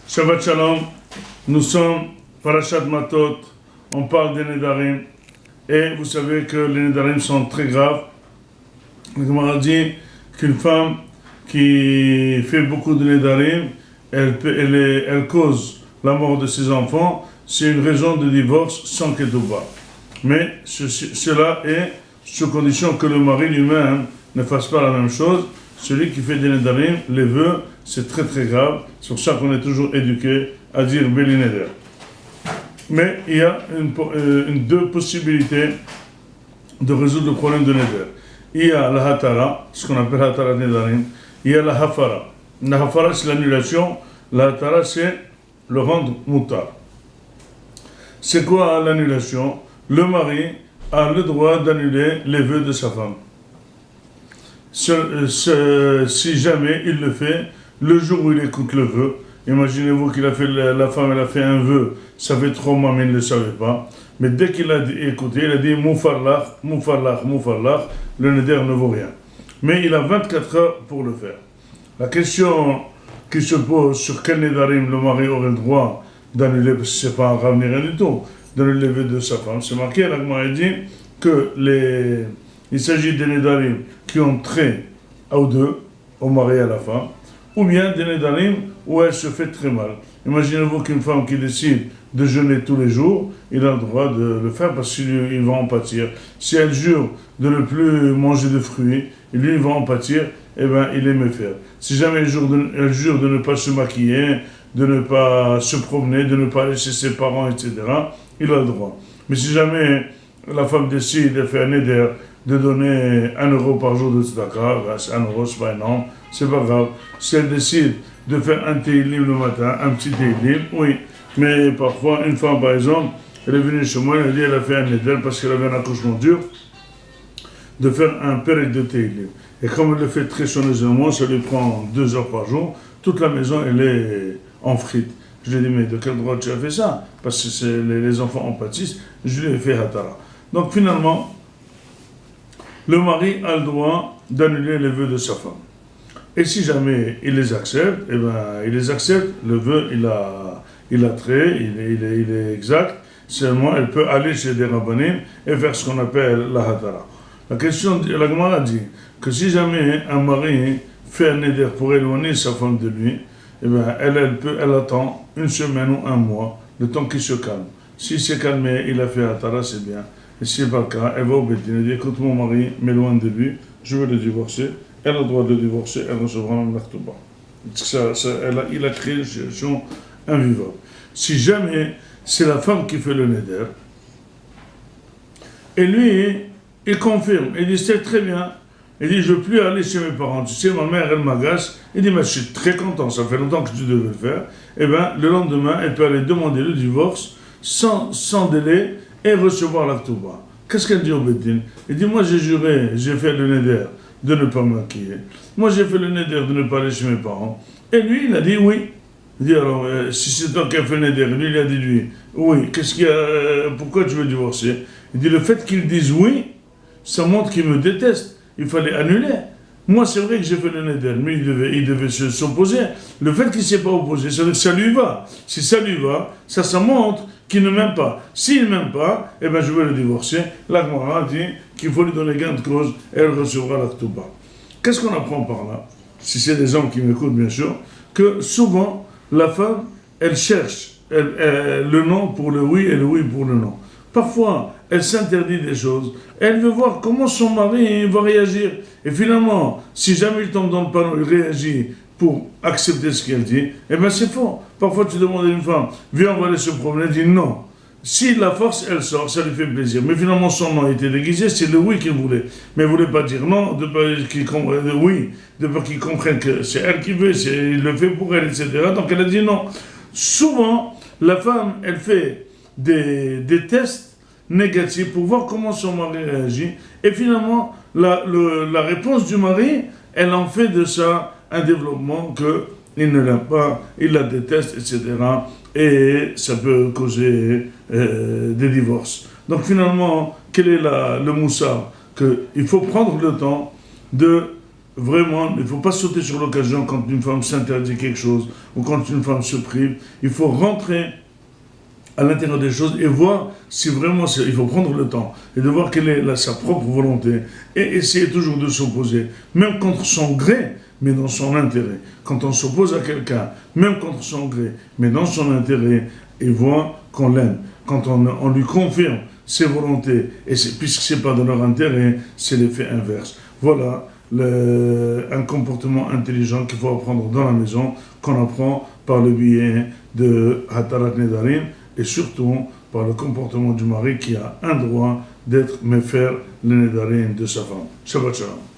Shabbat Shalom, nous sommes Parashat Matot, on parle des Nedarim, et vous savez que les Nedarim sont très graves. Le Gemara dit qu'une femme qui fait beaucoup de Nedarim, elle cause la mort de ses enfants, c'est une raison de divorce sans ketouba. Mais cela est sous condition que le mari lui-même ne fasse pas la même chose. Celui qui fait des Nedarim, les vœux, c'est très très grave. C'est pour ça qu'on est toujours éduqué à dire Beli Neder. Mais il y a deux possibilités de résoudre le problème de Neder. Il y a la Hatara, ce qu'on appelle Hatara Nedarim. Il y a la Hafara. La Hafara, c'est l'annulation. La Hatara, c'est le rendre mutar. C'est quoi l'annulation? Le mari a le droit d'annuler les vœux de sa femme. Si jamais il le fait, le jour où il écoute le vœu, imaginez-vous qu'il a fait, la femme elle a fait un vœu, ça fait 3 mois mais il ne le savait pas, mais dès qu'il a écouté, il a dit Moufarlach, Moufarlach, Moufarlach, le neder ne vaut rien. Mais il a 24 heures pour le faire. La question qui se pose, sur quel nedarim le mari aurait le droit d'annuler, parce que ce n'est pas un ravenir rien du tout, d'annuler les vœux de sa femme, c'est marqué, la Gemara dit que il s'agit des nedarim qui ont trait aux deux, au mari et à la femme, ou bien des nedarim où elle se fait très mal. Imaginez-vous qu'une femme qui décide de jeûner tous les jours, il a le droit de le faire parce qu'il va en pâtir. Si elle jure de ne plus manger de fruits, lui il va en pâtir, eh bien il aime faire. Si jamais elle jure de ne pas se maquiller, de ne pas se promener, de ne pas aller chez ses parents, etc., il a le droit. Mais si jamais la femme décide de faire un neder, de donner 1 euro par jour de tzedaka, 1 euro, c'est pas énorme, c'est pas grave. Si elle décide de faire un télim le matin, un petit télim, oui. Mais parfois, une femme par exemple, elle est venue chez moi, elle a dit qu'elle a fait un neder parce qu'elle avait un accouchement dur, de faire un pérec de télim. Et comme elle le fait très soigneusement, ça lui prend 2 heures par jour, toute la maison elle est en frites. Je lui ai dit, mais de quel droit tu as fait ça? Parce que les enfants en pâtissent, je lui ai fait hatara. Donc finalement, le mari a le droit d'annuler les vœux de sa femme. Et si jamais il les accepte, eh ben, il les accepte, le vœu, il a trait, il est exact, seulement elle peut aller chez des rabbanim et faire ce qu'on appelle la hatara. La Gemara dit que si jamais un mari fait un neder pour éloigner sa femme de lui, eh ben, elle attend 1 semaine ou 1 mois, le temps qu'il se calme. S'il s'est calmé, il a fait hatara, c'est bien. Et si ce n'est pas le cas, elle va au Beth Din, elle dit écoute, mon mari m'éloigne de lui, je veux le divorcer. Elle a le droit de le divorcer, elle recevra même l'actuba. Il a créé une situation invivable. Si jamais c'est la femme qui fait le neder, et lui, il confirme, il dit c'est très bien, il dit je ne veux plus aller chez mes parents, tu sais, ma mère elle m'agace, il dit mais je suis très content, ça fait longtemps que tu devais le faire, et bien le lendemain, elle peut aller demander le divorce sans délai, et recevoir la Ktouba. Qu'est-ce qu'elle dit au Beth Din? Elle dit, moi j'ai juré, j'ai fait le neder de ne pas me maquiller. Moi j'ai fait le neder de ne pas aller chez mes parents. Et lui, il a dit oui. Il dit, alors, si c'est toi qui as fait le neder, lui, il a dit lui, oui, qu'est-ce qu'il y a, pourquoi tu veux divorcer? Il dit, le fait qu'il dise oui, ça montre qu'il me déteste. Il fallait annuler. Moi, c'est vrai que j'ai fait le neder, mais il devait s'opposer. Le fait qu'il ne s'est pas opposé, ça veut dire que ça lui va. Si ça lui va, ça montre qu'il ne m'aime pas. S'il ne m'aime pas, eh bien je vais le divorcer. La Gemara dit qu'il faut lui donner gain de cause et elle recevra la Ktouba. Qu'est-ce qu'on apprend par là? Si c'est des hommes qui m'écoutent, bien sûr, que souvent, la femme, elle cherche le non pour le oui et le oui pour le non. Parfois, elle s'interdit des choses. Elle veut voir comment son mari va réagir. Et finalement, si jamais il tombe dans le panneau, il réagit pour accepter ce qu'elle dit, eh bien c'est faux. Parfois tu demandes à une femme, viens on va aller se promener, elle dit non. Si la force elle sort, ça lui fait plaisir. Mais finalement son non était déguisé, c'est le oui qu'il voulait. Mais il ne voulait pas dire non, de peur qu'il comprenne que c'est elle qui veut, il le fait pour elle, etc. Donc elle a dit non. Souvent, la femme, elle fait des tests négatifs pour voir comment son mari réagit. Et finalement, la réponse du mari, elle en fait de ça un développement qu'il ne l'aime pas, il la déteste, etc. Et ça peut causer des divorces. Donc finalement, quel est le moussard? Qu'il faut prendre le temps de vraiment, il ne faut pas sauter sur l'occasion quand une femme s'interdit quelque chose ou quand une femme se prive. Il faut rentrer à l'intérieur des choses et voir si vraiment il faut prendre le temps et de voir quelle est sa propre volonté et essayer toujours de s'opposer, même contre son gré, mais dans son intérêt. Quand on s'oppose à quelqu'un, même contre son gré, mais dans son intérêt, et voir qu'on l'aime. Quand on lui confirme ses volontés, et puisque ce n'est pas dans leur intérêt, c'est l'effet inverse. Voilà un comportement intelligent qu'il faut apprendre dans la maison, qu'on apprend par le biais de Hatarat Nedarim, et surtout par le comportement du mari qui a un droit d'être méfer le Nedarim de sa femme. Shabbat Shalom.